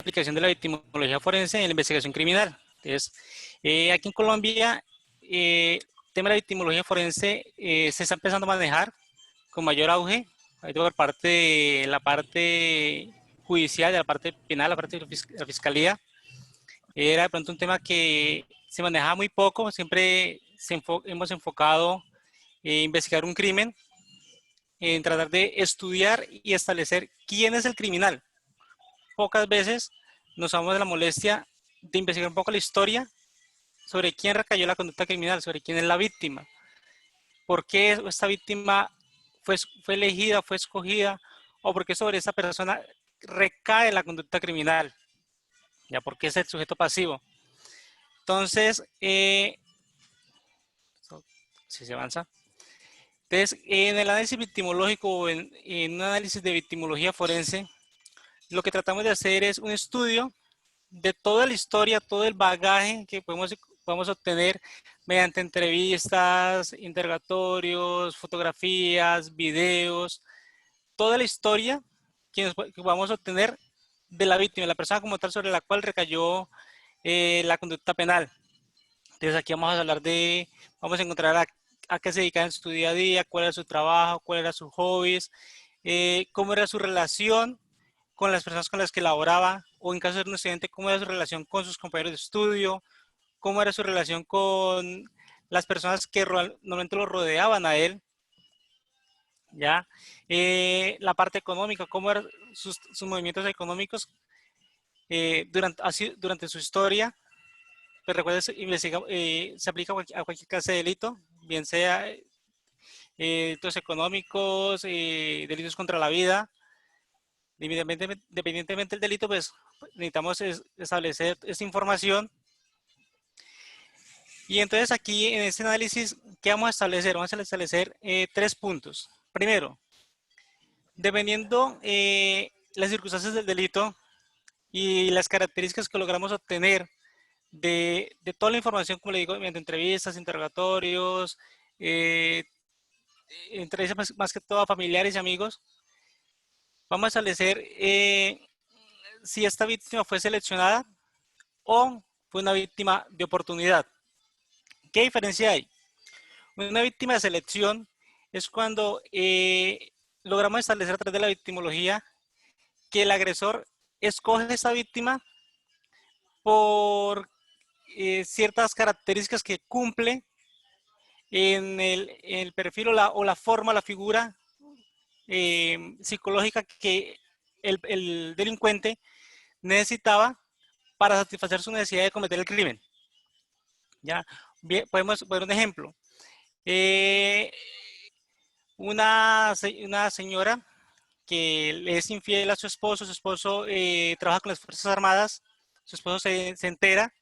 aplicación de la victimología forense en la investigación criminal. Entonces, aquí en Colombia, el tema de la victimología forense se está empezando a manejar con mayor auge por parte de la parte judicial, de la parte penal, la parte de la fiscalía. Era de pronto un tema que se manejaba muy poco, siempre hemos enfocado en investigar un crimen, en tratar de estudiar y establecer quién es el criminal. Pocas veces nos damos de la molestia de investigar un poco la historia sobre quién recayó la conducta criminal, sobre quién es la víctima, por qué esta víctima fue elegida, fue escogida, o por qué sobre esa persona recae la conducta criminal, ya porque es el sujeto pasivo. Entonces, si se avanza. Entonces, en el análisis victimológico o en un análisis de victimología forense, lo que tratamos de hacer es un estudio de toda la historia, todo el bagaje que podemos obtener mediante entrevistas, interrogatorios, fotografías, videos, toda la historia que vamos a obtener de la víctima, la persona como tal sobre la cual recayó la conducta penal. Entonces aquí vamos a hablar vamos a encontrar a qué se dedicaba en su día a día, cuál era su trabajo, cuáles eran sus hobbies, cómo era su relación con las personas con las que laboraba, o en caso de un estudiante, cómo era su relación con sus compañeros de estudio, cómo era su relación con las personas que normalmente lo rodeaban a él, ¿ya? La parte económica, cómo eran sus movimientos económicos durante su historia. Pues recuerda, se aplica a cualquier clase de delito, bien sea delitos económicos, delitos contra la vida. Independientemente del delito, pues necesitamos establecer esta información. Y entonces aquí en este análisis, ¿qué vamos a establecer? Vamos a establecer 3 puntos. Primero, dependiendo las circunstancias del delito y las características que logramos obtener de toda la información, como le digo, mediante entrevistas, interrogatorios, entrevistas más que todo a familiares y amigos, vamos a establecer si esta víctima fue seleccionada o fue una víctima de oportunidad. ¿Qué diferencia hay? Una víctima de selección es cuando logramos establecer a través de la victimología que el agresor escoge a esta víctima por ciertas características que cumple en el perfil o la forma, la figura psicológica que el delincuente necesitaba para satisfacer su necesidad de cometer el crimen. ¿Ya? Bien, podemos poner un ejemplo. Una señora que le es infiel a su esposo trabaja con las Fuerzas Armadas, su esposo se entera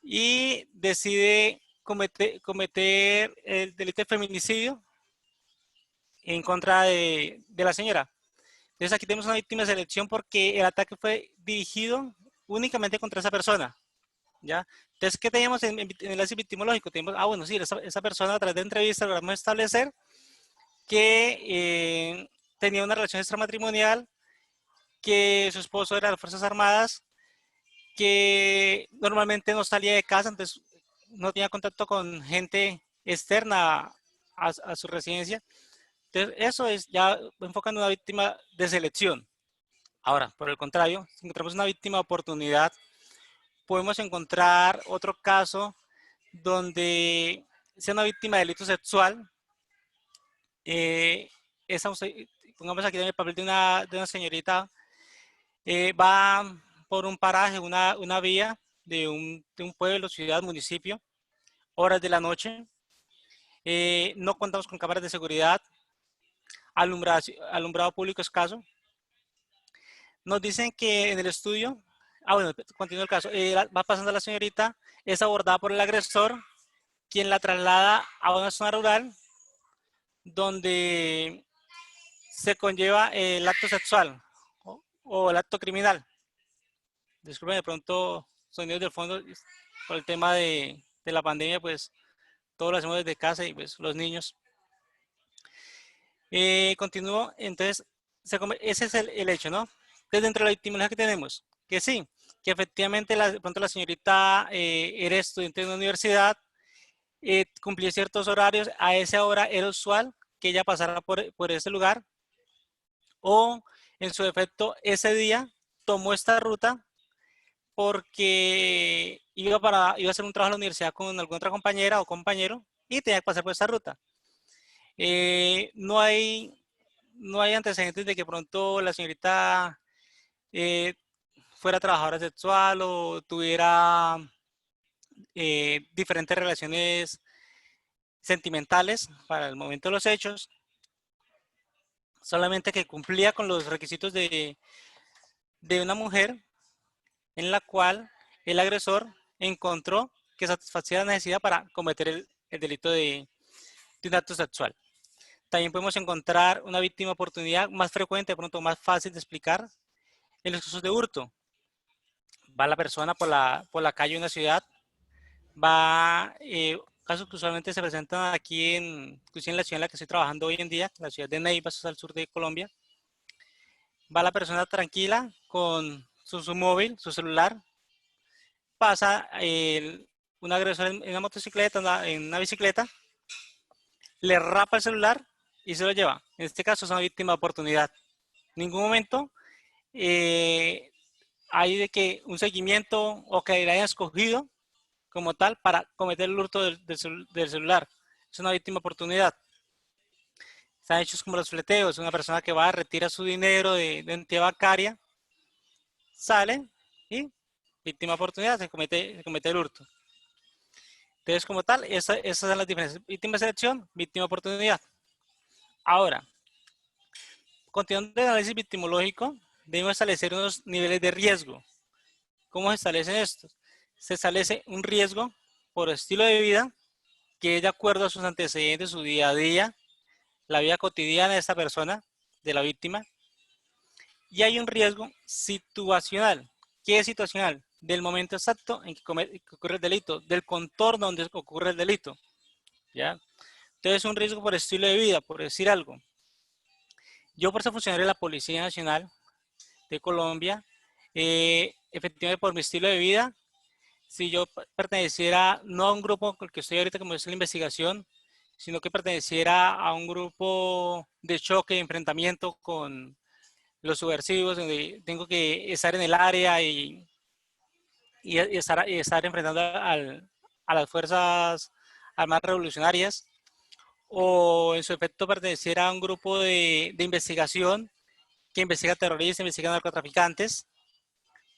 y decide cometer el delito de feminicidio en contra de la señora. Entonces aquí tenemos una víctima de selección porque el ataque fue dirigido únicamente contra esa persona, ¿ya? Entonces, ¿qué teníamos en el ácido victimológico? Tenemos, bueno, sí, esa persona a través de entrevistas logramos establecer que tenía una relación extramatrimonial, que su esposo era de las Fuerzas Armadas, que normalmente no salía de casa, entonces no tenía contacto con gente externa a su residencia. Entonces, eso es ya enfocando a una víctima de selección. Ahora, por el contrario, si encontramos una víctima de oportunidad, podemos encontrar otro caso donde sea una víctima de delito sexual. Pongamos aquí en el papel de una señorita, va por un paraje, una vía de un pueblo, ciudad, municipio, horas de la noche. No contamos con cámaras de seguridad, alumbrado público escaso. Nos dicen que en el estudio, bueno, continúa el caso, va pasando la señorita, es abordada por el agresor, quien la traslada a una zona rural donde se conlleva el acto sexual o el acto criminal. Disculpen de pronto sonidos del fondo por el tema de la pandemia, pues todo lo hacemos desde casa y pues los niños. Continúo, entonces ese es el hecho, ¿no? Entonces dentro de la victimología que tenemos, que sí, que efectivamente de pronto la señorita era estudiante de una universidad, cumplía ciertos horarios, a esa hora era usual que ella pasara por ese lugar, o en su defecto ese día tomó esta ruta porque iba a hacer un trabajo en la universidad con alguna otra compañera o compañero y tenía que pasar por esta ruta. No hay antecedentes de que pronto la señorita eh, fuera trabajadora sexual o tuviera diferentes relaciones sentimentales para el momento de los hechos, solamente que cumplía con los requisitos de una mujer en la cual el agresor encontró que satisfacía la necesidad para cometer el delito de un acto sexual. También podemos encontrar una víctima oportunidad más frecuente, de pronto más fácil de explicar, en los casos de hurto. Va la persona por la calle de una ciudad, casos que usualmente se presentan aquí inclusive en la ciudad en la que estoy trabajando hoy en día, la ciudad de Neiva, al sur de Colombia. Va la persona tranquila con su móvil, su celular, pasa un agresor en una motocicleta, en una bicicleta, le rapa el celular y se lo lleva. En este caso es una víctima de oportunidad. En ningún momento hay de que un seguimiento o que le hayan escogido como tal para cometer el hurto del celular. Es una víctima de oportunidad. Están hechos como los fleteos, una persona que va, retira su dinero de entidad bancaria, sale y víctima de oportunidad, se comete el hurto. Entonces, como tal, esas son las diferencias. Víctima de selección, víctima de oportunidad. Ahora, continuando el análisis victimológico, debemos establecer unos niveles de riesgo. ¿Cómo se establecen estos? Se establece un riesgo por estilo de vida, que es de acuerdo a sus antecedentes, su día a día, la vida cotidiana de esta persona, de la víctima. Y hay un riesgo situacional. ¿Qué es situacional? Del momento exacto en que ocurre el delito, del contorno donde ocurre el delito. ¿Ya? Entonces, un riesgo por estilo de vida, por decir algo. Yo, por ser funcionario de la Policía Nacional de Colombia, efectivamente por mi estilo de vida, si yo perteneciera no a un grupo con el que estoy ahorita, como es la investigación, sino que perteneciera a un grupo de choque, de enfrentamiento con los subversivos, donde tengo que estar en el área y estar enfrentando a las fuerzas armadas revolucionarias, o en su efecto perteneciera a un grupo de investigación que investiga terroristas, investiga narcotraficantes.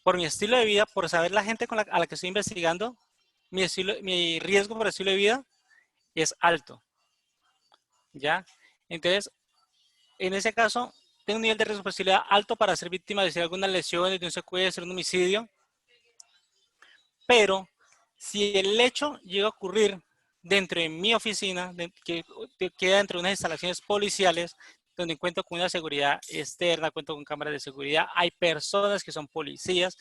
Por mi estilo de vida, por saber la gente a la que estoy investigando, mi riesgo por estilo de vida es alto. ¿Ya? Entonces, en ese caso, tengo un nivel de responsabilidad alto para ser víctima de algunas lesiones, de un secuestro, de un homicidio. Pero si el hecho llega a ocurrir dentro de mi oficina, que queda dentro de unas instalaciones policiales, donde cuento con una seguridad externa, cuento con cámaras de seguridad, hay personas que son policías,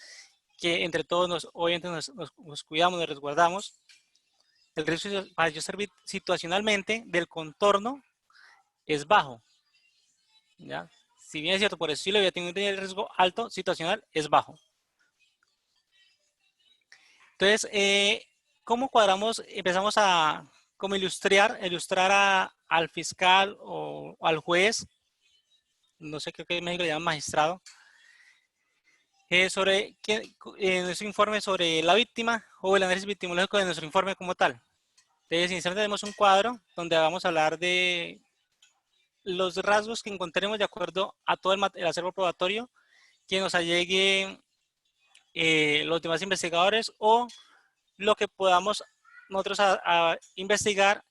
que entre todos obviamente nos cuidamos, nos resguardamos. El riesgo para yo servir situacionalmente del contorno es bajo. ¿Ya? Si bien es cierto, por estilo ya tengo un riesgo alto, situacional es bajo. Entonces, ¿cómo cuadramos? Empezamos a como ilustrar al fiscal o al juez, no sé, creo que en México le llaman magistrado, sobre nuestro informe sobre la víctima o el análisis victimológico de nuestro informe como tal. Entonces, inicialmente tenemos un cuadro donde vamos a hablar de los rasgos que encontremos de acuerdo a todo el acervo probatorio que nos allegue los demás investigadores o lo que podamos nosotros a investigar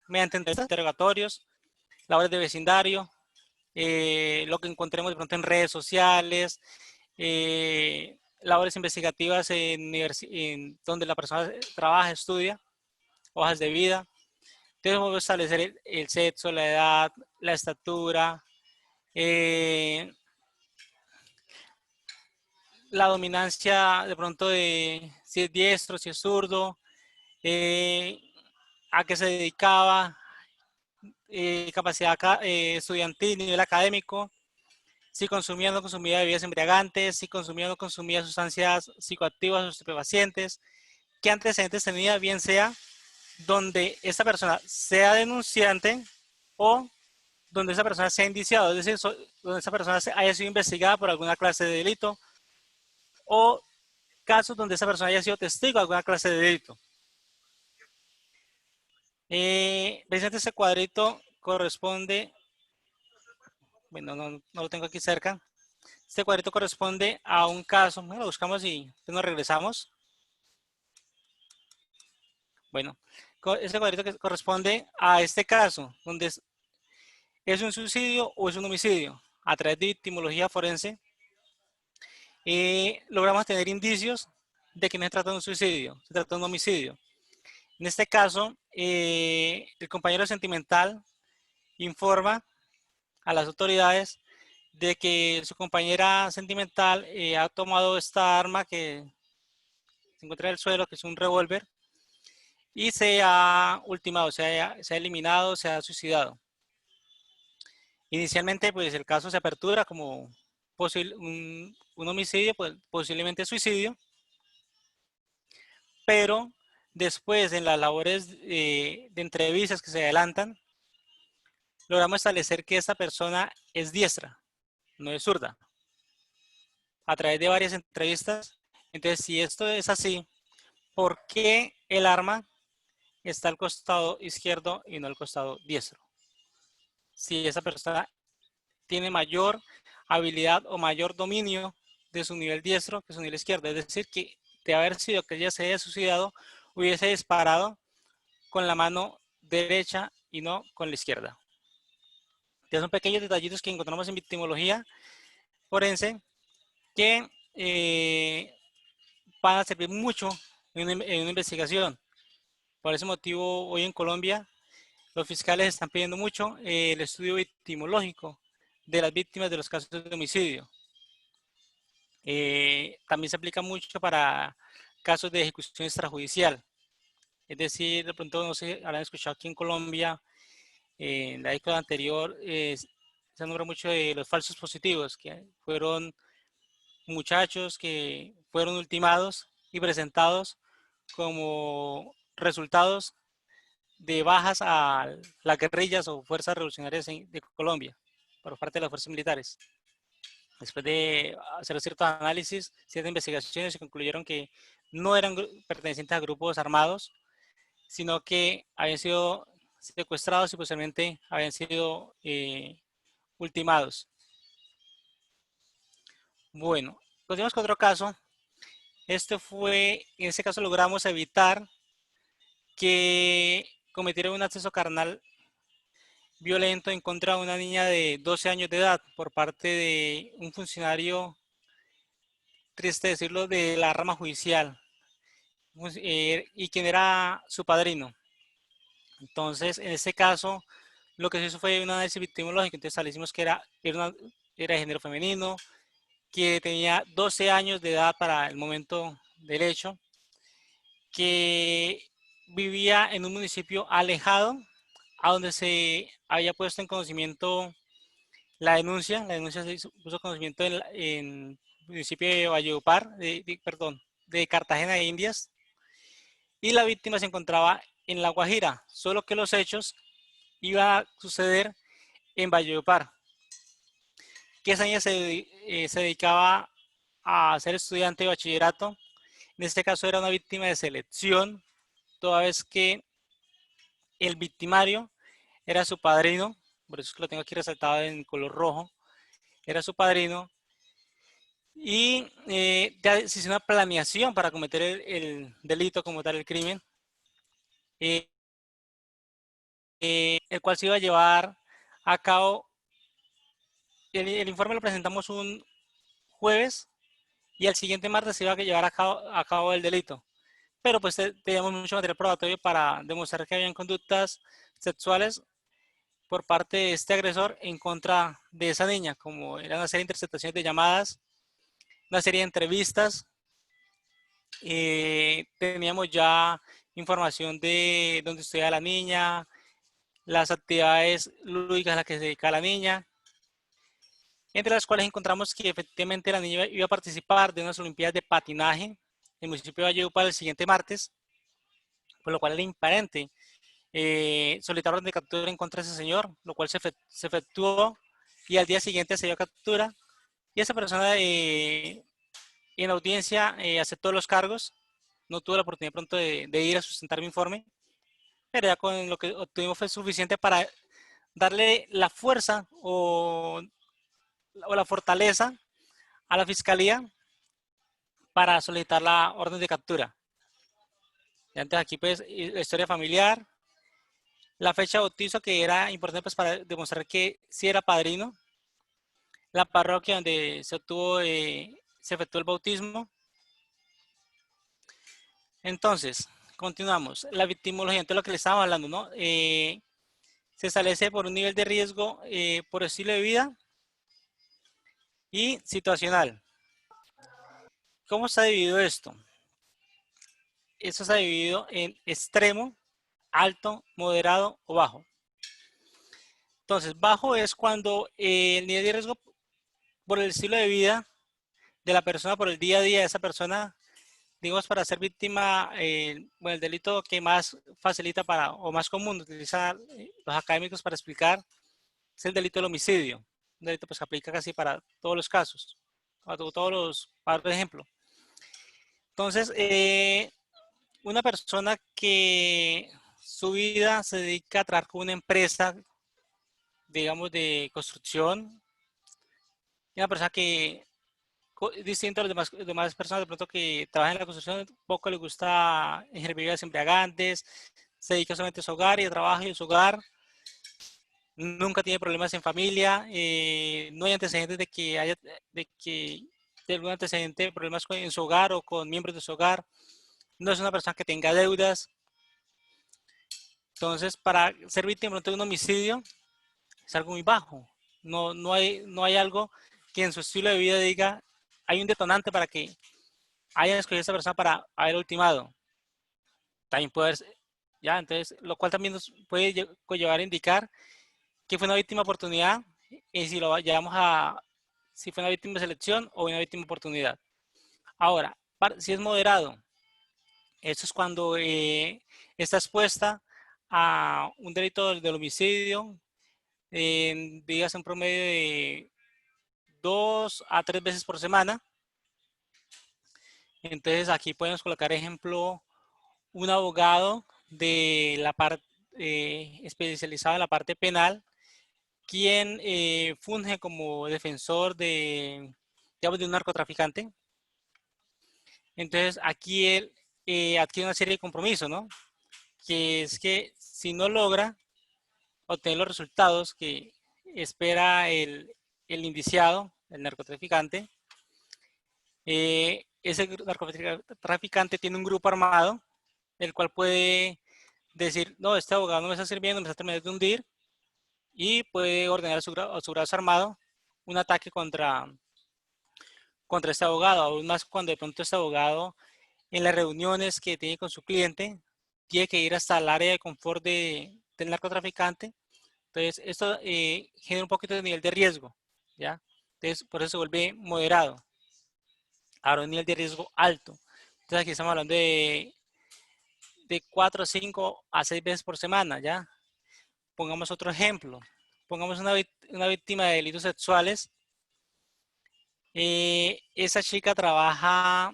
mediante interrogatorios, labores de vecindario, lo que encontremos de pronto en redes sociales, labores investigativas en donde la persona trabaja, estudia, hojas de vida. Entonces vamos a establecer el sexo, la edad, la estatura, la dominancia de pronto de si es diestro, si es zurdo, a qué se dedicaba, capacidad estudiantil, nivel académico, si consumía o no consumía bebidas embriagantes, si consumía o no consumía sustancias psicoactivas o estupefacientes, qué antecedentes tenía, bien sea donde esta persona sea denunciante o donde esa persona sea indiciado, es decir, donde esa persona haya sido investigada por alguna clase de delito o casos donde esa persona haya sido testigo de alguna clase de delito. Precisamente este cuadrito corresponde, bueno, no lo tengo aquí cerca, este cuadrito corresponde a un caso, bueno, lo buscamos y nos regresamos. Bueno, este cuadrito que corresponde a este caso, donde es un suicidio o es un homicidio. A través de victimología forense, logramos tener indicios de que no se trata de un suicidio, se trata de un homicidio. En este caso, el compañero sentimental informa a las autoridades de que su compañera sentimental ha tomado esta arma que se encuentra en el suelo, que es un revólver, y se ha ultimado, se ha eliminado, se ha suicidado. Inicialmente, pues el caso se apertura como un homicidio, pues, posiblemente suicidio, pero después en las labores de entrevistas que se adelantan, logramos establecer que esta persona es diestra, no es zurda, a través de varias entrevistas. Entonces, si esto es así, ¿por qué el arma está al costado izquierdo y no al costado diestro? Si esa persona tiene mayor habilidad o mayor dominio de su nivel diestro que su nivel izquierdo. Es decir, que de haber sido que ella se haya suicidado, hubiese disparado con la mano derecha y no con la izquierda. Ya son pequeños detallitos que encontramos en victimología forense que van a servir mucho en una investigación. Por ese motivo, hoy en Colombia, los fiscales están pidiendo mucho el estudio victimológico de las víctimas de los casos de homicidio. También se aplica mucho para casos de ejecución extrajudicial. Es decir, de pronto, no sé, habrán escuchado aquí en Colombia, en la década anterior, se nombra mucho de los falsos positivos, que fueron muchachos que fueron ultimados y presentados como resultados de bajas a las guerrillas o fuerzas revolucionarias de Colombia por parte de las fuerzas militares. Después de hacer ciertos análisis, ciertas investigaciones, se concluyeron que no eran pertenecientes a grupos armados, sino que habían sido secuestrados y posteriormente habían sido ultimados. Bueno, continuamos con otro caso. En este caso logramos evitar que cometieran un acceso carnal violento en contra de una niña de 12 años de edad por parte de un funcionario, triste decirlo, de la rama judicial, y quien era su padrino. Entonces, en este caso, lo que se hizo fue un análisis victimológico. Entonces, establecimos que era de género femenino, que tenía 12 años de edad para el momento del hecho, que vivía en un municipio alejado, a donde se había puesto en conocimiento la denuncia se puso en conocimiento en el municipio de Valledupar, perdón, de Cartagena de Indias, y la víctima se encontraba en La Guajira, solo que los hechos iban a suceder en Valledupar, que esa niña se dedicaba a ser estudiante de bachillerato. En este caso era una víctima de selección, toda vez que el victimario era su padrino, por eso es que lo tengo aquí resaltado en color rojo, era su padrino, y ya se hizo una planeación para cometer el delito como tal, el crimen, el cual se iba a llevar a cabo. El informe lo presentamos un jueves y el siguiente martes se iba a llevar a cabo el delito. Pero pues teníamos mucho material probatorio para demostrar que habían conductas sexuales por parte de este agresor en contra de esa niña, como eran una serie de interceptaciones de llamadas, una serie de entrevistas. Teníamos ya información de dónde estudiaba la niña, las actividades lúdicas a las que se dedicaba la niña. entre las cuales encontramos que efectivamente la niña iba a participar de unas Olimpiadas de patinaje en el municipio de Valledupar el siguiente martes, por lo cual era imparente solicitar orden de captura en contra de ese señor, lo cual se efectuó y al día siguiente se dio captura y esa persona en audiencia aceptó los cargos, no tuve la oportunidad pronto de ir a sustentar mi informe, pero ya con lo que obtuvimos fue suficiente para darle la fuerza o la fortaleza a la fiscalía para solicitar la orden de captura. Y antes aquí pues la historia familiar, la fecha de bautizo que era importante pues para demostrar que sí era padrino, la parroquia donde se obtuvo, se efectuó el bautismo. Entonces, continuamos. La victimología, entonces lo que le estábamos hablando, ¿no? Se establece por un nivel de riesgo por estilo de vida y situacional. ¿Cómo está dividido esto? Esto está dividido en extremo, alto, moderado o bajo. Entonces, bajo es cuando el nivel de riesgo por el estilo de vida de la persona, por el día a día de esa persona, digamos, para ser víctima, bueno, el delito que más facilita para, o más común, utilizar los académicos para explicar, es el delito del homicidio. Un delito pues, que aplica casi para todos los casos, para todos los, por ejemplo. Entonces, una persona que su vida se dedica a trabajar con una empresa, digamos, de construcción, una persona que, distinto a las demás personas de pronto que trabajan en la construcción, poco le gusta ingerir bebidas embriagantes, se dedica solamente a su hogar y a trabajo y a su hogar, nunca tiene problemas en familia, no hay antecedentes de algún antecedente de problemas en su hogar o con miembros de su hogar, no es una persona que tenga deudas. Entonces, para ser víctima de un homicidio es algo muy bajo. No hay algo que en su estilo de vida diga, hay un detonante para que hayan escogido a esa persona para haber ultimado. También puede haber, ya, entonces, lo cual también nos puede llevar a indicar que fue una víctima oportunidad y si lo llevamos a, si fue una víctima de selección o una víctima oportunidad. Ahora, si es moderado, eso es cuando está expuesta a un delito del homicidio, digas en promedio de 2 a 3 veces por semana. Entonces aquí podemos colocar ejemplo un abogado de la parte especializado en la parte penal, quien funge como defensor digamos, de un narcotraficante. Entonces aquí él adquiere una serie de compromisos, ¿no? Que es que si no logra obtener los resultados que espera el indiciado, el narcotraficante, ese narcotraficante tiene un grupo armado, el cual puede decir, no, este abogado no me está sirviendo, me está terminando de hundir, y puede ordenar a su brazo armado un ataque contra este abogado, aún más cuando de pronto este abogado en las reuniones que tiene con su cliente tiene que ir hasta el área de confort del narcotraficante. Entonces, esto genera un poquito de nivel de riesgo, ¿ya? Entonces, por eso se vuelve moderado. Ahora, un nivel de riesgo alto. Entonces, aquí estamos hablando de 4, 5 a 6 veces por semana, ¿ya? Pongamos otro ejemplo. Pongamos una víctima de delitos sexuales. Esa chica trabaja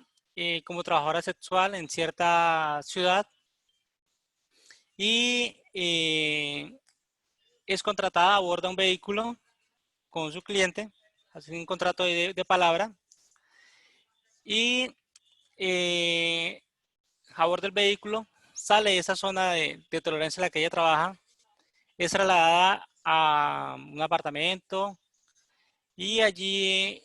como trabajadora sexual en cierta ciudad y es contratada, aborda un vehículo con su cliente, hace un contrato de palabra y aborda el vehículo, sale de esa zona de tolerancia en la que ella trabaja, es trasladada a un apartamento y allí,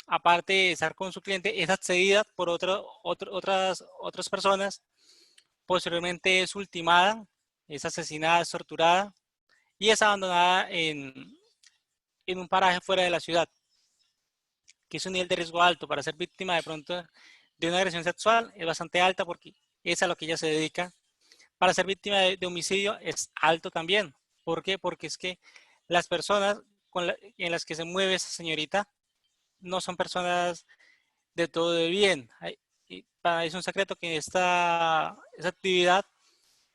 aparte de estar con su cliente, es accedida por otras personas, posteriormente es ultimada, es asesinada, es torturada y es abandonada en un paraje fuera de la ciudad, que es un nivel de riesgo alto para ser víctima de pronto de una agresión sexual, es bastante alta porque es a lo que ella se dedica. Para ser víctima de homicidio es alto también. ¿Por qué? Porque es que las personas en las que se mueve esa señorita no son personas de todo de bien. Es un secreto que esa actividad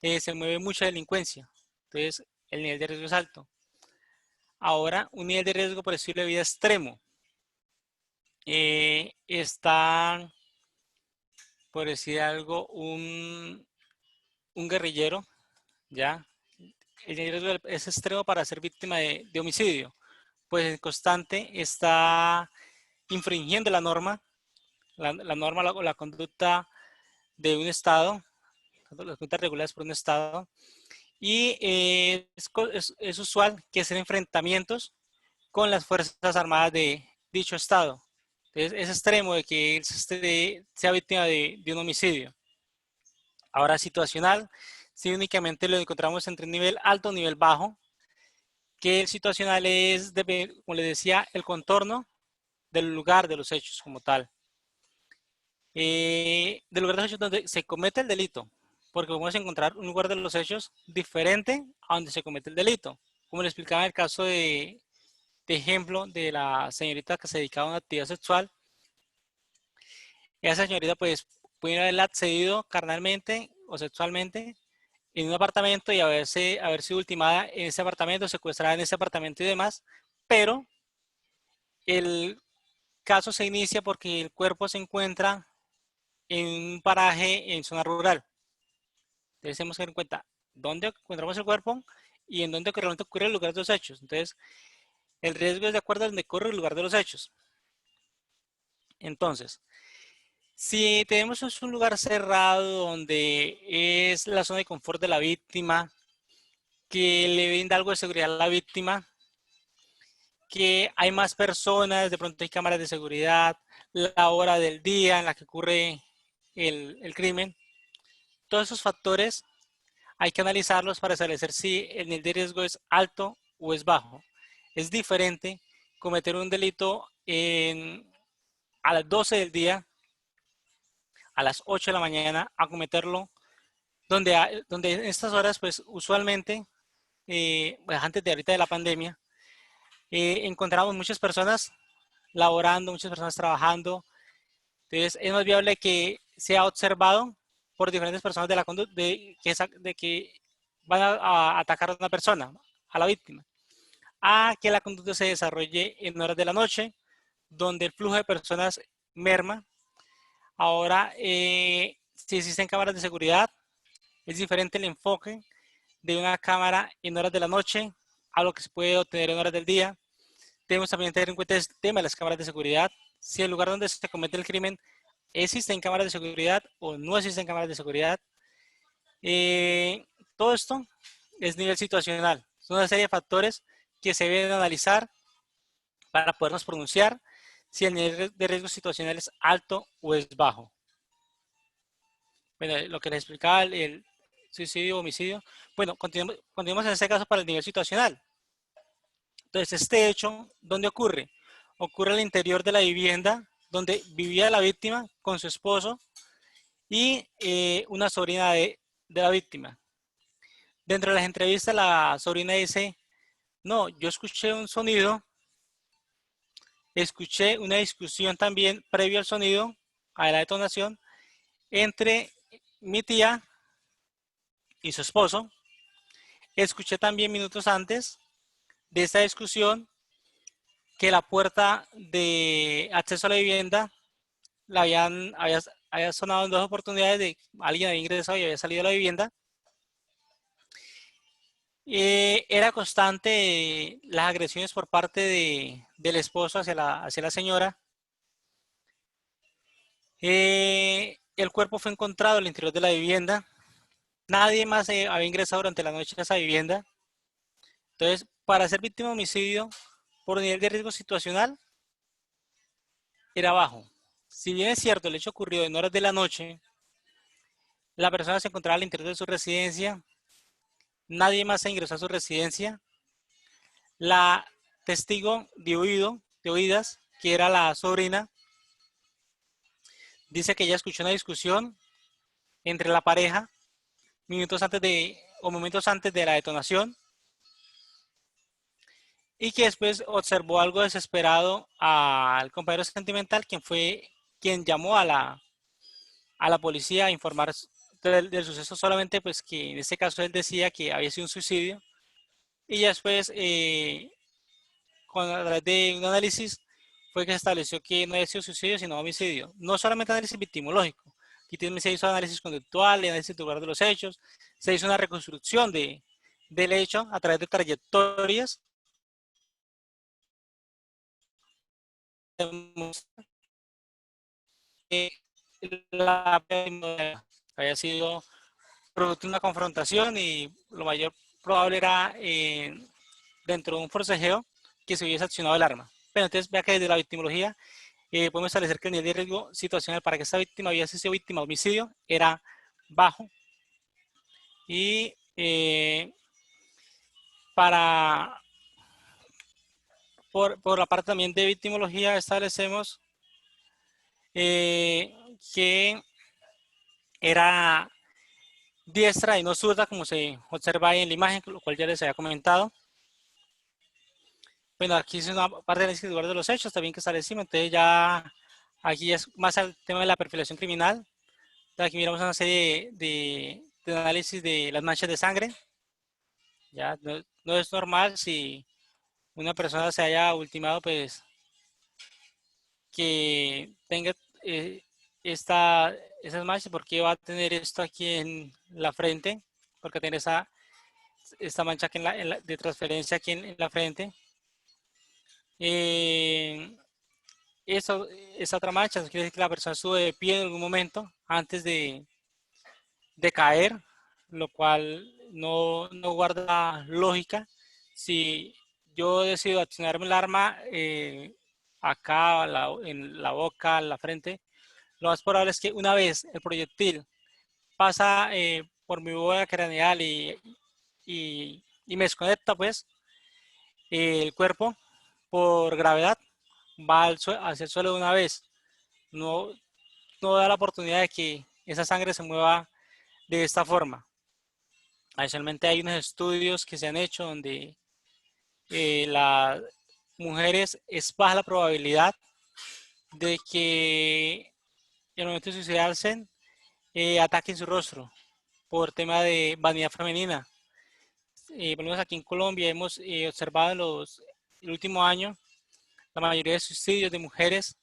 se mueve mucha delincuencia. Entonces, el nivel de riesgo es alto. Ahora, un nivel de riesgo por estilo de vida extremo. Está, por decir algo, un guerrillero, ¿ya? El nivel de riesgo es extremo para ser víctima de homicidio. Pues en constante está infringiendo la norma, la conducta de un Estado, las conductas reguladas por un Estado, y es usual que sean enfrentamientos con las Fuerzas Armadas de dicho Estado. Entonces, es extremo de que él sea víctima de un homicidio. Ahora, situacional, si únicamente lo encontramos entre nivel alto o nivel bajo, que el situacional es, como les decía, el contorno del lugar de los hechos como tal. Del lugar de los hechos donde se comete el delito, porque vamos a encontrar un lugar de los hechos diferente a donde se comete el delito. Como le explicaba en el caso de ejemplo de la señorita que se dedicaba a una actividad sexual, esa señorita pues puede haberla accedido carnalmente o sexualmente en un apartamento y haber sido ultimada en ese apartamento, secuestrada en ese apartamento y demás, pero el caso se inicia porque el cuerpo se encuentra en un paraje en zona rural. Entonces tenemos que tener en cuenta dónde encontramos el cuerpo y en dónde realmente ocurre el lugar de los hechos. Entonces, el riesgo es de acuerdo a donde ocurre el lugar de los hechos. Entonces, si tenemos un lugar cerrado donde es la zona de confort de la víctima, que le brinda algo de seguridad a la víctima, que hay más personas, de pronto hay cámaras de seguridad, la hora del día en la que ocurre el crimen, todos esos factores hay que analizarlos para establecer si el nivel de riesgo es alto o es bajo. Es diferente cometer un delito a las 12 del día, a las 8 de la mañana, a cometerlo donde en estas horas, pues usualmente, pues, antes de ahorita de la pandemia, encontramos muchas personas laborando, muchas personas trabajando. Entonces, es más viable que sea observado por diferentes personas de la conducta, de que van a atacar a una persona, a la víctima, a que la conducta se desarrolle en horas de la noche, donde el flujo de personas merma. Ahora, si existen cámaras de seguridad, es diferente el enfoque de una cámara en horas de la noche a lo que se puede obtener en horas del día. Debemos también tener en cuenta el tema de las cámaras de seguridad. Si el lugar donde se comete el crimen existen cámaras de seguridad o no existen cámaras de seguridad. Todo esto es nivel situacional. Son una serie de factores que se deben analizar para podernos pronunciar si el nivel de riesgo situacional es alto o es bajo. Bueno, lo que les explicaba, el suicidio o homicidio. Bueno, continuemos en este caso para el nivel situacional. Entonces, este hecho, ¿dónde ocurre? Ocurre al interior de la vivienda donde vivía la víctima con su esposo y una sobrina de la víctima. Dentro de las entrevistas, la sobrina dice, no, yo escuché un sonido, escuché una discusión también previo al sonido, a la detonación, entre mi tía y su esposo. Escuché también minutos antes de esta discusión que la puerta de acceso a la vivienda había sonado en dos oportunidades de alguien había ingresado y había salido de la vivienda. Era constante las agresiones por parte del esposo hacia la señora. El cuerpo fue encontrado al interior de la vivienda. Nadie más había ingresado durante la noche a esa vivienda. Entonces, para ser víctima de homicidio por nivel de riesgo situacional, era bajo. Si bien es cierto, el hecho ocurrió en horas de la noche, la persona se encontraba al interior de su residencia, nadie más se ingresó a su residencia. La testigo de oídas, que era la sobrina, dice que ella escuchó una discusión entre la pareja momentos antes de la detonación. y que después observó algo desesperado al compañero sentimental, quien fue quien llamó a la policía a informar del suceso, solamente pues que en este caso él decía que había sido un suicidio, y ya después a través de un análisis fue que se estableció que no había sido suicidio sino homicidio. No solamente análisis victimológico, aquí también se hizo análisis conductual, análisis del lugar de los hechos, se hizo una reconstrucción del hecho a través de trayectorias. La había sido producto de una confrontación y lo mayor probable era dentro de un forcejeo que se hubiese accionado el arma. Pero entonces vea que desde la victimología podemos establecer que el nivel de riesgo situacional para que esta víctima hubiese sido víctima de homicidio era bajo, y para por la parte también de victimología establecemos que era diestra y no zurda, como se observa ahí en la imagen, lo cual ya les había comentado. Bueno, aquí es una parte del lugar de los hechos también que establecimos, entonces ya aquí es más el tema de la perfilación criminal. Aquí miramos una serie de análisis de las manchas de sangre. Ya no es normal si una persona se haya ultimado, pues que tenga eh, esas manchas, porque va a tener esto aquí en la frente, porque tiene esta mancha aquí de transferencia aquí en la frente. Eh, esa otra mancha quiere decir que la persona estuvo de pie en algún momento antes de caer, lo cual no guarda lógica. Si yo decido accionarme el arma acá, en la boca, en la frente, lo más probable es que una vez el proyectil pasa por mi bóveda craneal y me desconecta, pues el cuerpo por gravedad va hacia el suelo de una vez. No, no da la oportunidad de que esa sangre se mueva de esta forma. Adicionalmente hay unos estudios que se han hecho donde las mujeres es baja la probabilidad de que en el momento de suicidarse ataquen su rostro por tema de vanidad femenina. Por lo menos aquí en Colombia hemos observado el último año la mayoría de suicidios de mujeres.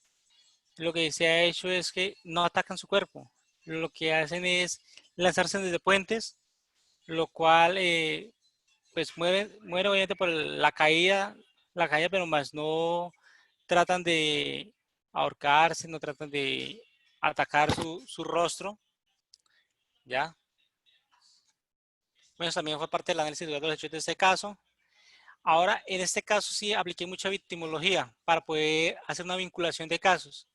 Lo que se ha hecho es que no atacan su cuerpo, lo que hacen es lanzarse desde puentes, lo cual pues muere obviamente por la caída, pero más no tratan de ahorcarse, no tratan de atacar su rostro, ¿ya? Bueno, también fue parte del análisis de los hechos de este caso. Ahora, en este caso sí apliqué mucha victimología para poder hacer una vinculación de casos.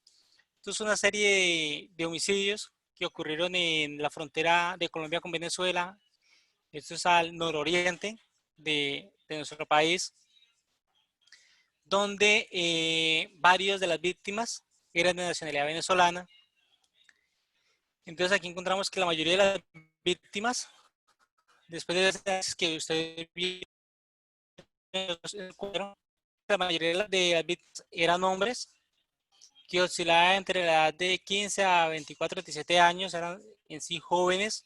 Esto es una serie de homicidios que ocurrieron en la frontera de Colombia con Venezuela. Esto es al nororiente de nuestro país, donde varios de las víctimas eran de nacionalidad venezolana. Entonces aquí encontramos que la mayoría de las víctimas, después de las que ustedes vieron, la mayoría de las víctimas eran hombres que oscilaban entre la edad de 15 a 24, 27 años, eran en sí jóvenes.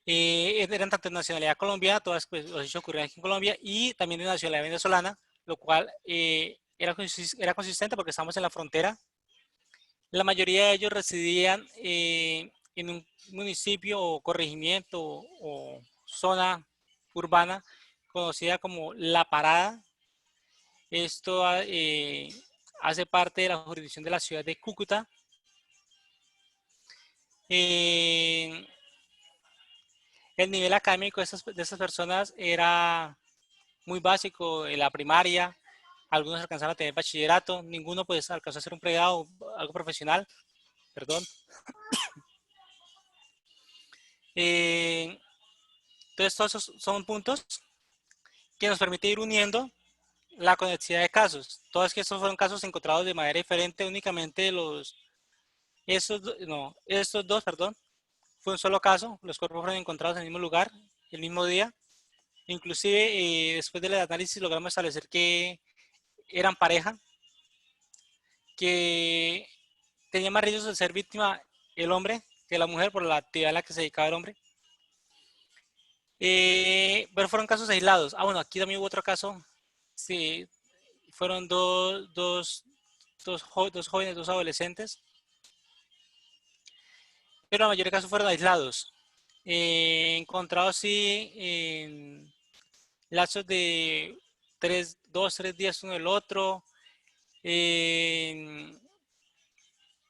Eran tanto de nacionalidad colombiana, todas pues, los hechos ocurrieron aquí en Colombia, y también de nacionalidad venezolana, lo cual era consistente porque estamos en la frontera. La mayoría de ellos residían en un municipio o corregimiento o zona urbana conocida como La Parada. Esto hace parte de la jurisdicción de la ciudad de Cúcuta. El nivel académico de estas personas era muy básico, en la primaria, algunos alcanzaron a tener bachillerato, ninguno pues alcanzó a hacer un pregrado, algo profesional, perdón. Entonces todos esos son puntos que nos permite ir uniendo la conectividad de casos. Todos estos fueron casos encontrados de manera diferente, únicamente estos dos, perdón, fue un solo caso, los cuerpos fueron encontrados en el mismo lugar, el mismo día, Inclusive, después del análisis logramos establecer que eran pareja, que tenía más riesgos de ser víctima el hombre que la mujer por la actividad a la que se dedicaba el hombre. Pero fueron casos aislados. Ah, bueno, aquí también hubo otro caso. Sí, fueron dos jóvenes, dos adolescentes, pero la mayoría de casos fueron aislados. Encontrados sí en lapsos de 2, 3 días uno del otro, en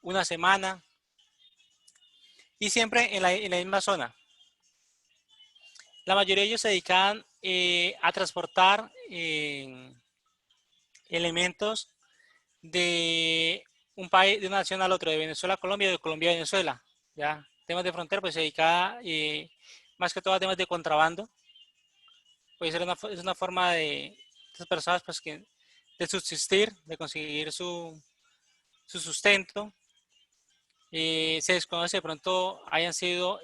una semana, y siempre en la misma zona. La mayoría de ellos se dedicaban a transportar elementos de un país, de una nación al otro, de Venezuela a Colombia, de Colombia a Venezuela. ¿Ya? Temas de frontera, pues se dedicaba más que todo a temas de contrabando. Pues es una forma de estas personas pues, de subsistir, de conseguir su sustento. Se desconoce de pronto hayan sido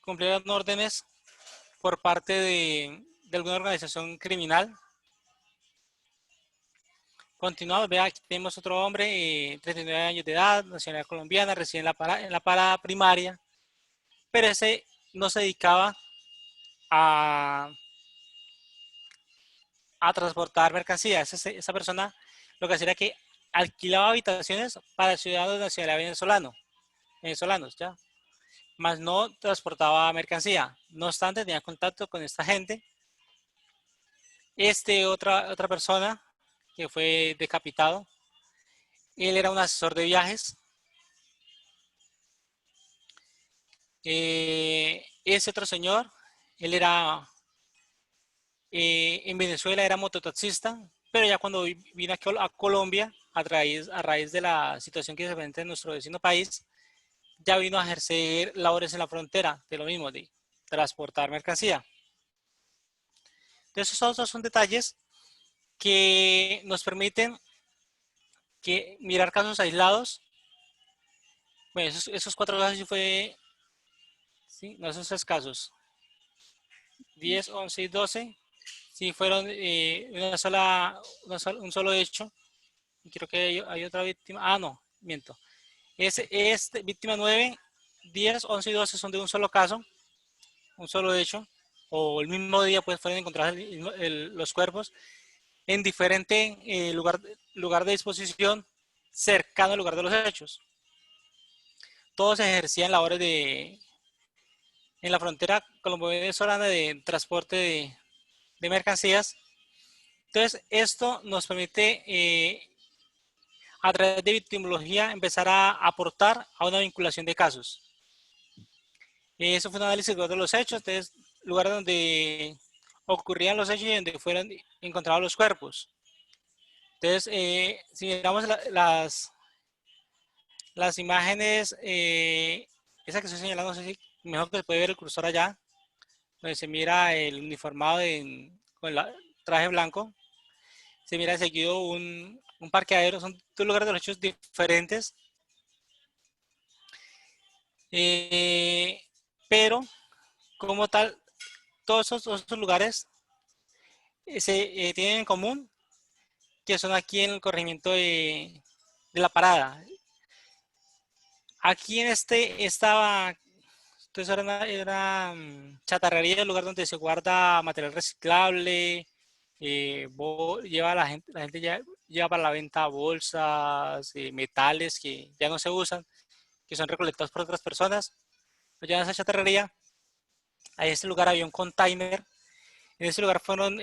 cumplieron órdenes por parte de alguna organización criminal. Continuamos, vea, aquí tenemos otro hombre, 39 años de edad, nacionalidad colombiana, reside en la parada primaria, pero ese no se dedicaba a, a transportar mercancías. Esa persona lo que hacía era que alquilaba habitaciones para ciudadanos de nacionalidad venezolanos, ¿ya? Más no transportaba mercancía. No obstante, tenía contacto con esta gente. Otra persona que fue decapitado, él era un asesor de viajes. Ese otro señor, él era, en Venezuela era mototaxista, pero ya cuando vino aquí a Colombia, a raíz de la situación que se presenta en nuestro vecino país, ya vino a ejercer labores en la frontera, de lo mismo, de transportar mercancía. Entonces, esos son detalles que nos permiten mirar casos aislados. Bueno, esos 4 casos sí fue, sí, no, esos 3 casos, 10, 11 y 12, sí fueron un solo hecho. Y creo que hay otra víctima. Ah, no, miento. Víctima 9, 10, 11 y 12 son de un solo caso, un solo hecho. O el mismo día pues fueron encontrados los cuerpos en diferente lugar de disposición cercano al lugar de los hechos. Todos ejercían labores en la frontera colombo-venezolana de transporte de mercancías. Entonces, esto nos permite, a través de victimología, empezar a aportar a una vinculación de casos. Eso fue un análisis de los hechos, entonces, lugares donde ocurrían los hechos y donde fueron encontrados los cuerpos. Entonces, si miramos las imágenes, esa que estoy señalando, no sé si mejor que se puede ver el cursor allá, donde se mira el uniformado con el traje blanco, se mira seguido un parqueadero, son 2 lugares de los hechos diferentes, pero como tal, todos esos lugares tienen en común que son aquí en el corregimiento de La Parada. Aquí en estaba, entonces era chatarrería, el lugar donde se guarda material reciclable, la gente lleva para la venta bolsas, metales que ya no se usan, que son recolectados por otras personas, lo llevan a esa chatarrería. A ese lugar había un container. En ese lugar fueron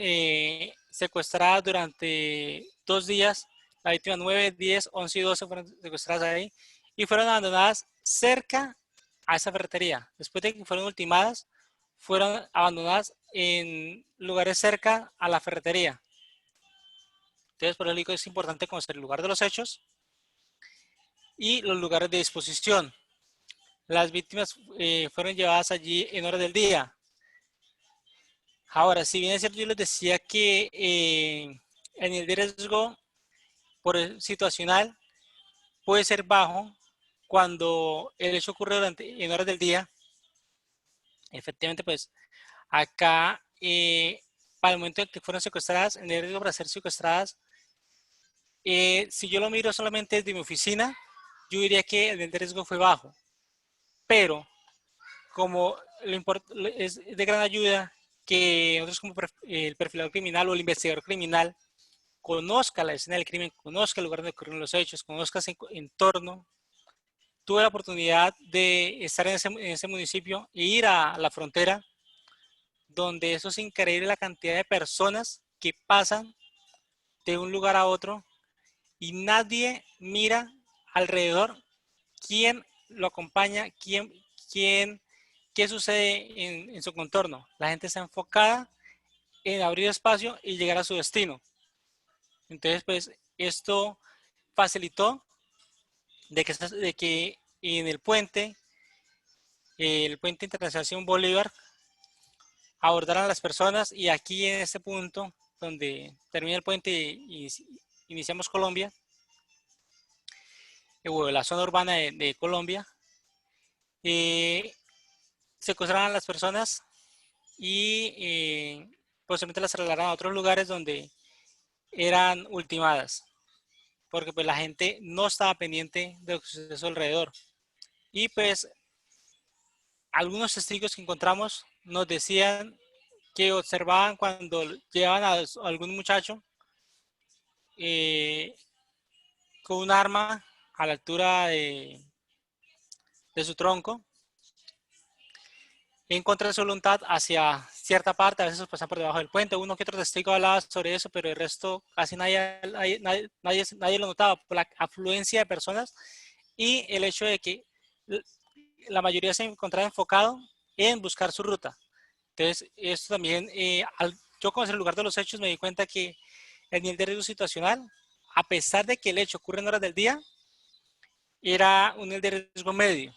secuestradas durante 2 días. La víctima 9, 10, 11 y 12 fueron secuestradas ahí y fueron abandonadas cerca a esa ferretería. Después de que fueron ultimadas, fueron abandonadas en lugares cerca a la ferretería. Entonces, por eso es importante conocer el lugar de los hechos y los lugares de disposición. Las víctimas fueron llevadas allí en horas del día. Ahora, si bien es cierto, yo les decía que el nivel de riesgo situacional puede ser bajo cuando el hecho ocurre en horas del día. Efectivamente, pues acá, para el momento en que fueron secuestradas, el riesgo para ser secuestradas, si yo lo miro solamente desde mi oficina, yo diría que el nivel de riesgo fue bajo. Pero como es de gran ayuda que nosotros como el perfilador criminal o el investigador criminal conozca la escena del crimen, conozca el lugar donde ocurrieron los hechos, conozca ese entorno. Tuve la oportunidad de estar en ese municipio e ir a la frontera, donde eso es increíble la cantidad de personas que pasan de un lugar a otro y nadie mira alrededor quién lo acompaña, qué sucede en su contorno. La gente está enfocada en abrir espacio y llegar a su destino. Entonces, pues, esto facilitó de que en el puente internacional Simón Bolívar, abordaran a las personas y aquí en este punto, donde termina el puente y iniciamos Colombia, o la zona urbana de Colombia, secuestraron a las personas y posiblemente las trasladaron a otros lugares donde eran ultimadas, porque pues la gente no estaba pendiente de lo que sucedió a su alrededor. Y pues algunos testigos que encontramos nos decían que observaban cuando llevaban a algún muchacho eh, con un arma a la altura de su tronco, en contra de su voluntad, hacia cierta parte, a veces pasan por debajo del puente. Uno que otro testigo hablaba sobre eso, pero el resto casi nadie lo notaba por la afluencia de personas y el hecho de que la mayoría se encontraba enfocado en buscar su ruta. Entonces, esto también, al yo conocer el lugar de los hechos, me di cuenta que el nivel de riesgo situacional, a pesar de que el hecho ocurre en horas del día, era un nivel de riesgo medio,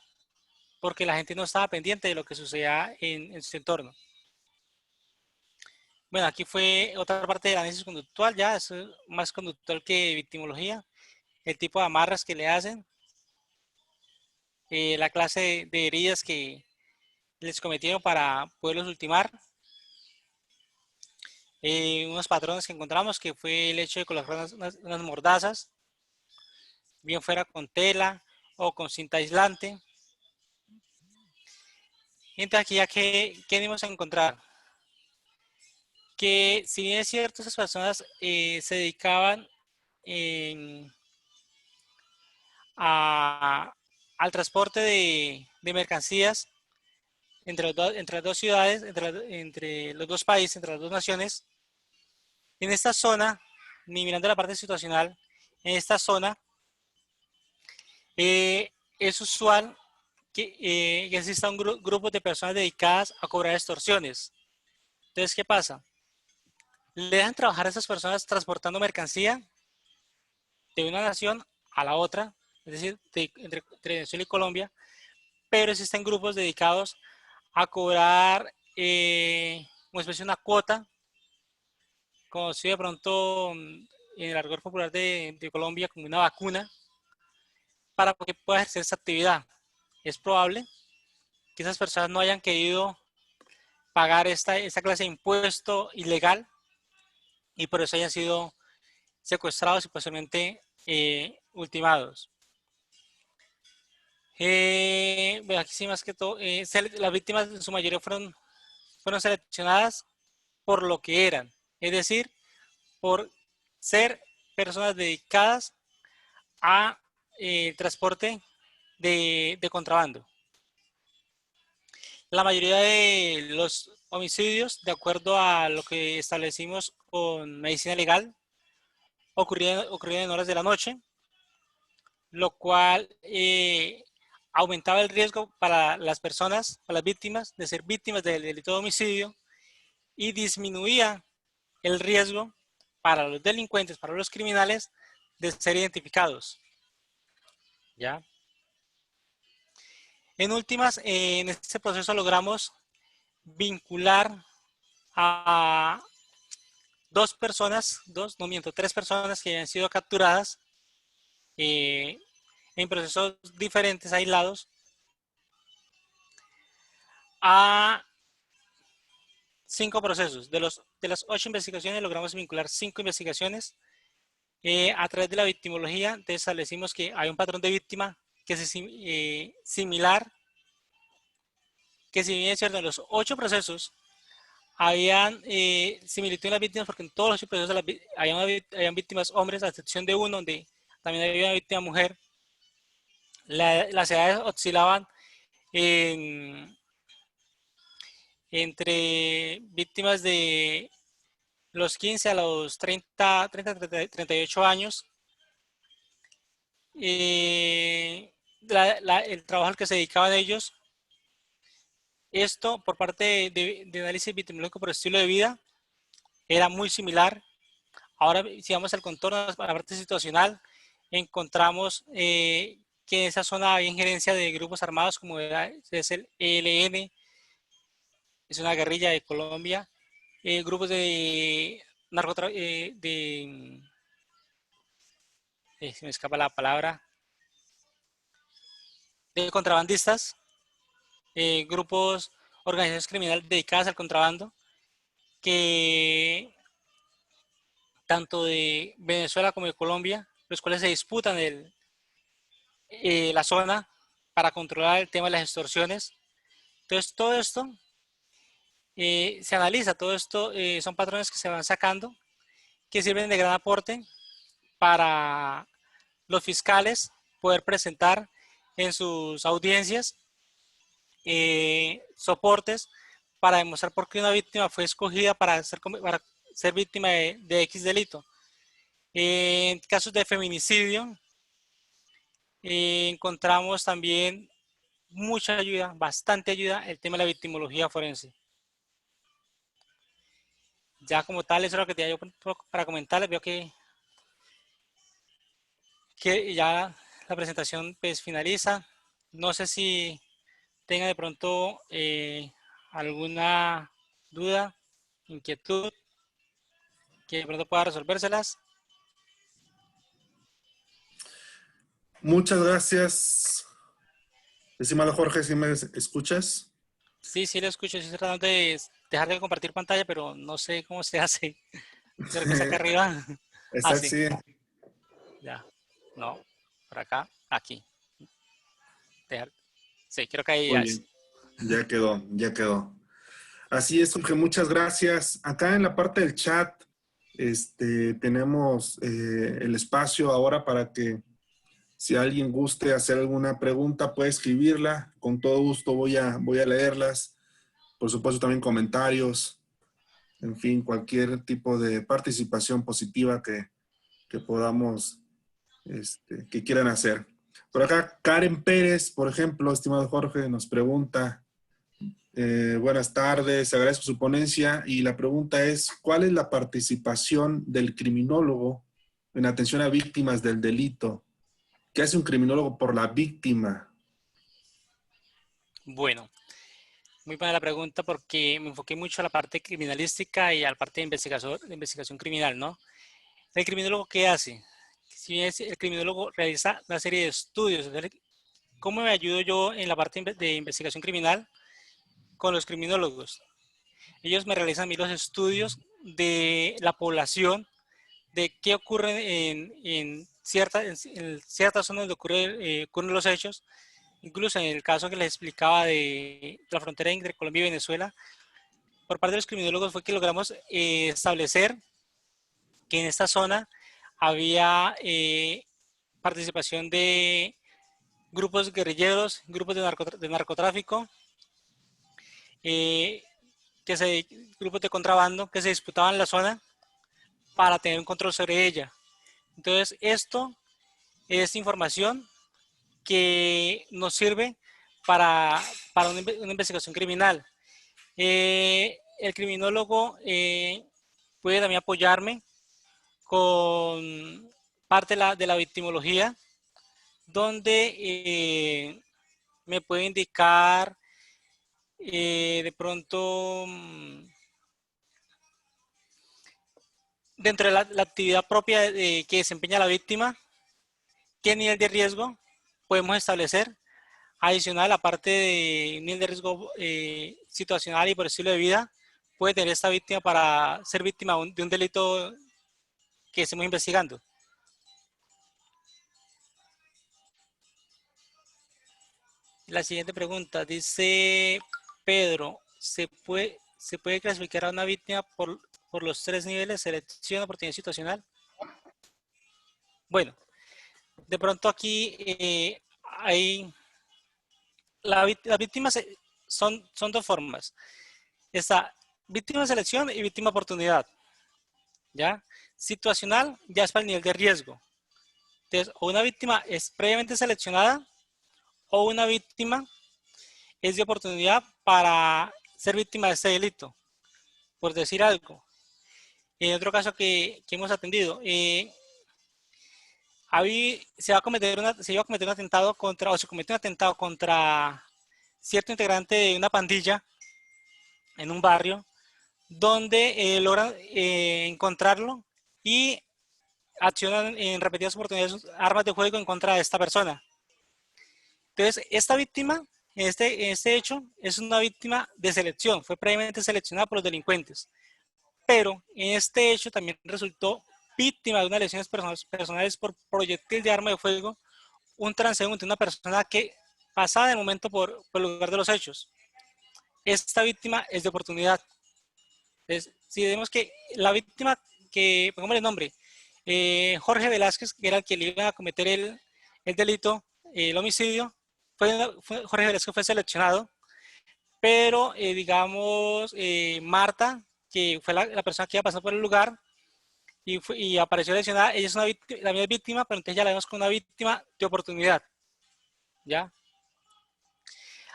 porque la gente no estaba pendiente de lo que sucedía en su entorno. Bueno, aquí fue otra parte del análisis conductual, ya es más conductual que victimología, el tipo de amarras que le hacen, la clase de heridas que les cometieron para poderlos ultimar, unos patrones que encontramos, que fue el hecho de colocar unas mordazas, bien fuera con tela o con cinta aislante. Entonces aquí ya que venimos a encontrar que si bien es cierto, esas personas se dedicaban al transporte de mercancías entre las dos ciudades, entre los dos países, entre las dos naciones, en esta zona, ni mirando la parte situacional, en esta zona es usual que exista un grupo de personas dedicadas a cobrar extorsiones. Entonces, ¿qué pasa? Le dejan trabajar a esas personas transportando mercancía de una nación a la otra, es decir, entre Venezuela y Colombia, pero existen grupos dedicados a cobrar como especie de una cuota, conocido de pronto en el argot popular de Colombia como una vacuna, para que pueda ejercer esa actividad. Es probable que esas personas no hayan querido pagar esta clase de impuesto ilegal y por eso hayan sido secuestrados y posiblemente ultimados. Bueno, aquí sí más que todo, las víctimas en su mayoría fueron seleccionadas por lo que eran, es decir, por ser personas dedicadas a transporte de contrabando. La mayoría de los homicidios, de acuerdo a lo que establecimos con medicina legal, ocurrían en horas de la noche, lo cual aumentaba el riesgo para las personas, para las víctimas, de ser víctimas del delito de homicidio y disminuía el riesgo para los delincuentes, para los criminales, de ser identificados. ¿Ya? En últimas, en este proceso logramos vincular a tres personas que habían sido capturadas en procesos diferentes, aislados, a 5 procesos. De las 8 investigaciones logramos vincular 5 investigaciones. A través de la victimología establecimos que hay un patrón de víctima que es similar, que si bien es cierto, en los 8 procesos habían similitud en las víctimas, porque en todos los 8 procesos habían víctimas hombres, a excepción de uno donde también había una víctima mujer. Las edades oscilaban entre víctimas de los 15 a los 38 años. El trabajo al que se dedicaban ellos, esto por parte de análisis victimológico por estilo de vida, era muy similar. Ahora, si vamos al contorno, a la parte situacional, encontramos que en esa zona había injerencia de grupos armados como es el ELN, es una guerrilla de Colombia, grupos de se me escapa la palabra, de contrabandistas, grupos, organizaciones criminales dedicadas al contrabando, que tanto de Venezuela como de Colombia, los cuales se disputan la zona para controlar el tema de las extorsiones. Entonces, todo esto se analiza, todo esto son patrones que se van sacando, que sirven de gran aporte para los fiscales poder presentar en sus audiencias soportes para demostrar por qué una víctima fue escogida para ser víctima de X delito. En casos de feminicidio, encontramos también mucha ayuda, bastante ayuda, el tema de la victimología forense. Ya como tal, eso es lo que tenía yo para comentarles. Veo que ya la presentación pues finaliza. No sé si tenga de pronto alguna duda, inquietud, que de pronto pueda resolvérselas. Muchas gracias, estimado Jorge, ¿sí me escuchas? Sí, sí lo escucho. Estoy tratando de dejar de compartir pantalla, pero no sé cómo se hace. Creo que está acá arriba. Ah, Exacto, sí. sí. Ya. No. Por acá. Aquí. Dejar. Sí, creo que ahí Muy ya es. bien, ya quedó, ya quedó. Así es, Jorge, muchas gracias. Acá en la parte del chat tenemos el espacio ahora para que si alguien guste hacer alguna pregunta, puede escribirla. Con todo gusto voy a leerlas. Por supuesto, también comentarios. En fin, cualquier tipo de participación positiva que podamos, que quieran hacer. Por acá, Karen Pérez, por ejemplo, estimado Jorge, nos pregunta, buenas tardes, agradezco su ponencia y la pregunta es, ¿cuál es la participación del criminólogo en atención a víctimas del delito? ¿Qué hace un criminólogo por la víctima? Bueno, muy buena la pregunta porque me enfoqué mucho a la parte criminalística y a la parte de investigación criminal, ¿no? ¿El criminólogo qué hace? Si bien el criminólogo realiza una serie de estudios, ¿cómo me ayudo yo en la parte de investigación criminal con los criminólogos? Ellos me realizan a mí los estudios de la población, de qué ocurre en ciertas zonas donde ocurren los hechos. Incluso en el caso que les explicaba de la frontera entre Colombia y Venezuela, por parte de los criminólogos fue que logramos establecer que en esta zona había participación de grupos guerrilleros, grupos de narcotráfico, eh, grupos de contrabando que se disputaban la zona para tener un control sobre ella. Entonces, esto es información que nos sirve para una investigación criminal. El criminólogo puede también apoyarme con parte de la victimología, donde me puede indicar de pronto dentro de la actividad propia que desempeña la víctima, qué nivel de riesgo podemos establecer Adicional, aparte de nivel de riesgo situacional y por estilo de vida, puede tener esta víctima para ser víctima de un delito que estemos investigando. La siguiente pregunta dice Pedro, ¿se puede clasificar a una víctima por los 3 niveles, selección, oportunidad situacional? Bueno, de pronto aquí hay las víctimas son dos formas. Está víctima de selección y víctima de oportunidad. ¿Ya? Situacional ya es para el nivel de riesgo. Entonces, o una víctima es previamente seleccionada o una víctima es de oportunidad para ser víctima de este delito, por decir algo. En otro caso que hemos atendido, se iba a cometer un atentado contra, o se cometió un atentado contra cierto integrante de una pandilla en un barrio, donde logran encontrarlo y accionan en repetidas oportunidades armas de fuego en contra de esta persona. Entonces, esta víctima, en este hecho, es una víctima de selección, fue previamente seleccionada por los delincuentes, pero en este hecho también resultó víctima de unas lesiones personales por proyectil de arma de fuego, un transeúnte, una persona que pasaba de momento por el lugar de los hechos. Esta víctima es de oportunidad. Entonces, si vemos que la víctima, que pongamos el nombre, Jorge Velázquez, que era el que le iba a cometer el delito, el homicidio, Jorge Velázquez fue seleccionado, pero digamos, Marta, que fue la persona que iba a pasar por el lugar y apareció lesionada, ella es la misma víctima, pero entonces ya la vemos como una víctima de oportunidad. ¿Ya?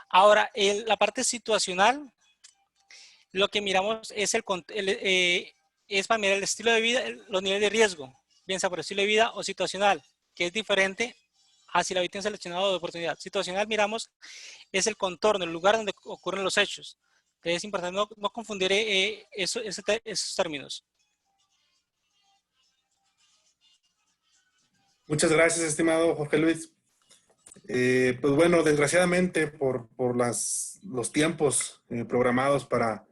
Ahora, la parte situacional, lo que miramos es es para mirar el estilo de vida, los niveles de riesgo, bien sea por estilo de vida o situacional, que es diferente a si la víctima es seleccionada o de oportunidad. Situacional miramos es el contorno, el lugar donde ocurren los hechos. Entonces es importante no confundir esos términos. Muchas gracias, estimado Jorge Luis. Pues bueno, desgraciadamente por los tiempos programados para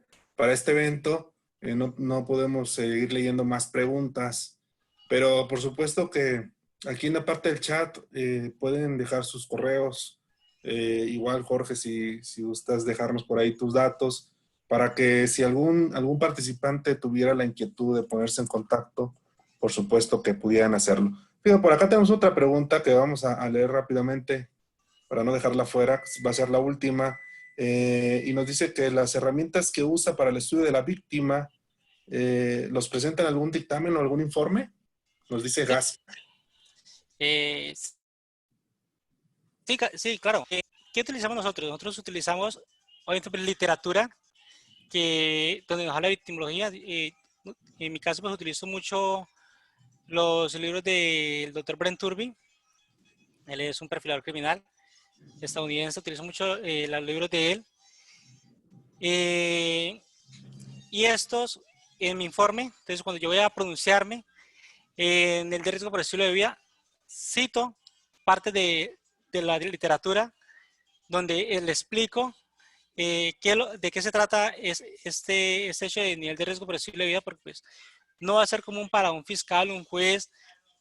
este evento, no podemos seguir leyendo más preguntas, pero por supuesto que aquí en la parte del chat pueden dejar sus correos. Igual, Jorge, si gustas dejarnos por ahí tus datos, para que si algún participante tuviera la inquietud de ponerse en contacto, por supuesto que pudieran hacerlo. Fíjate, por acá tenemos otra pregunta que vamos a leer rápidamente para no dejarla fuera, va a ser la última, y nos dice que las herramientas que usa para el estudio de la víctima, ¿los presentan algún dictamen o algún informe? Nos dice Sí, Gas. sí, claro. ¿Qué utilizamos nosotros? Nosotros utilizamos, obviamente, literatura, donde nos habla de victimología. En mi caso, pues utilizo mucho los libros del doctor Brent Turbin. Él es un perfilador criminal estadounidense, utilizo mucho los libros de él. Y estos, en mi informe, entonces cuando yo voy a pronunciarme en el de riesgo por estilo de vida, cito parte de la literatura donde le explico de qué se trata este hecho de nivel de riesgo por estilo de vida, porque pues, no va a ser común para un fiscal, un juez,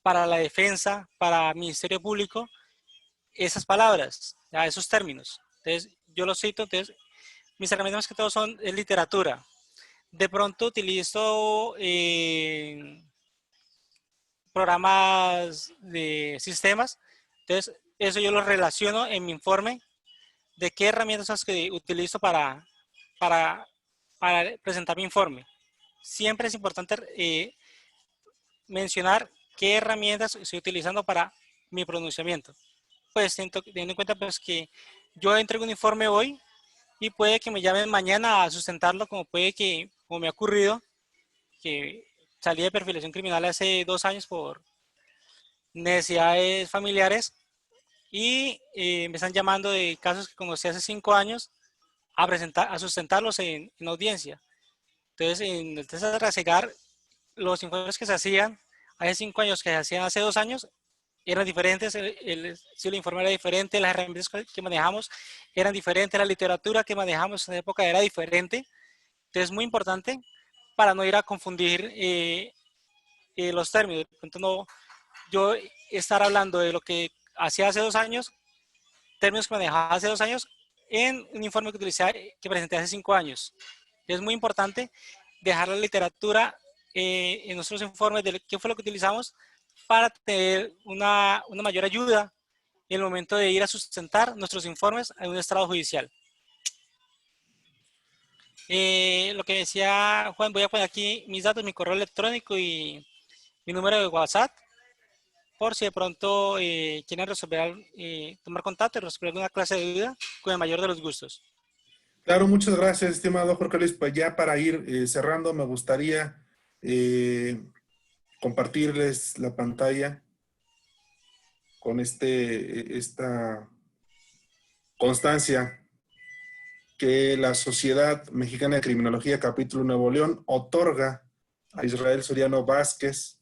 para la defensa, para el Ministerio Público, esas palabras, ya, esos términos. Entonces, yo los cito, entonces, mis herramientas más que todo son literatura. De pronto utilizo programas de sistemas, entonces eso yo lo relaciono en mi informe de qué herramientas son las que utilizo para presentar mi informe. Siempre es importante mencionar qué herramientas estoy utilizando para mi pronunciamiento. Pues teniendo en cuenta pues, que yo entrego un informe hoy y puede que me llamen mañana a sustentarlo, como puede que, como me ha ocurrido, que salí de perfilación criminal hace 2 años por necesidades familiares y me están llamando de casos que conocí hace 5 años a sustentarlos en audiencia. Entonces, en el test de rasegar, los informes que se hacían hace 5 años, que se hacían hace 2 años, eran diferentes, el estilo de informe era diferente, las herramientas que manejamos eran diferentes, la literatura que manejamos en esa época era diferente. Entonces es muy importante para no ir a confundir los términos. Entonces, no, yo estar hablando de lo que hacía hace 2 años, términos que manejaba hace 2 años, en un informe que presenté hace 5 años. Es muy importante dejar la literatura en nuestros informes de qué fue lo que utilizamos para tener una mayor ayuda en el momento de ir a sustentar nuestros informes en un estrado judicial. Lo que decía Juan, voy a poner aquí mis datos, mi correo electrónico y mi número de WhatsApp, por si de pronto quieren resolver, tomar contacto y resolver alguna clase de duda, con el mayor de los gustos. Claro, muchas gracias, estimado Jorge Luis. Pues ya para ir cerrando, me gustaría compartirles la pantalla con esta constancia que la Sociedad Mexicana de Criminología, Capítulo Nuevo León, otorga a Israel Soriano Vázquez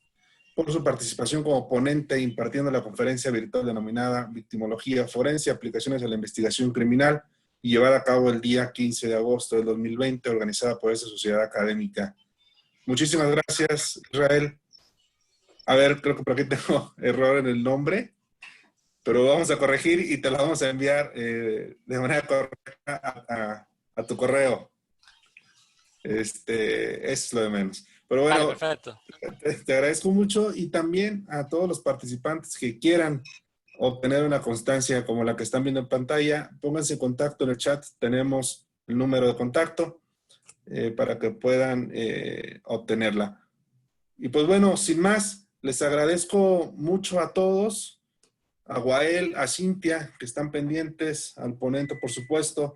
por su participación como ponente impartiendo la conferencia virtual denominada Victimología Forense, Aplicaciones a la Investigación Criminal, y llevada a cabo el día 15 de agosto del 2020, organizada por esta sociedad académica. Muchísimas gracias, Israel. A ver, creo que por aquí tengo error en el nombre, pero lo vamos a corregir y te lo vamos a enviar de manera correcta a tu correo. Es lo de menos. Pero bueno, Vale, perfecto. te agradezco mucho, y también a todos los participantes que quieran obtener una constancia como la que están viendo en pantalla, pónganse en contacto en el chat, tenemos el número de contacto para que puedan obtenerla. Y pues bueno, sin más, les agradezco mucho a todos, a Wael, a Cintia, que están pendientes, al ponente, por supuesto,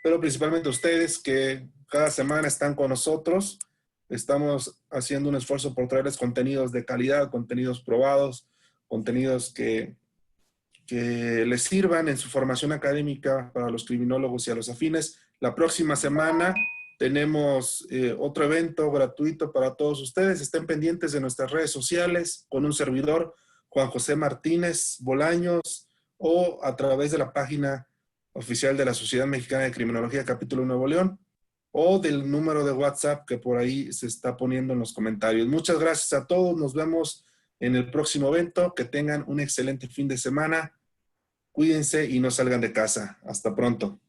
pero principalmente a ustedes que cada semana están con nosotros. Estamos haciendo un esfuerzo por traerles contenidos de calidad, contenidos probados, contenidos que les sirvan en su formación académica para los criminólogos y a los afines. La próxima semana tenemos otro evento gratuito para todos ustedes. Estén pendientes de nuestras redes sociales con un servidor, Juan José Martínez Bolaños, o a través de la página oficial de la Sociedad Mexicana de Criminología, Capítulo Nuevo León, o del número de WhatsApp que por ahí se está poniendo en los comentarios. Muchas gracias a todos. Nos vemos en el próximo evento. Que tengan un excelente fin de semana. Cuídense y no salgan de casa. Hasta pronto.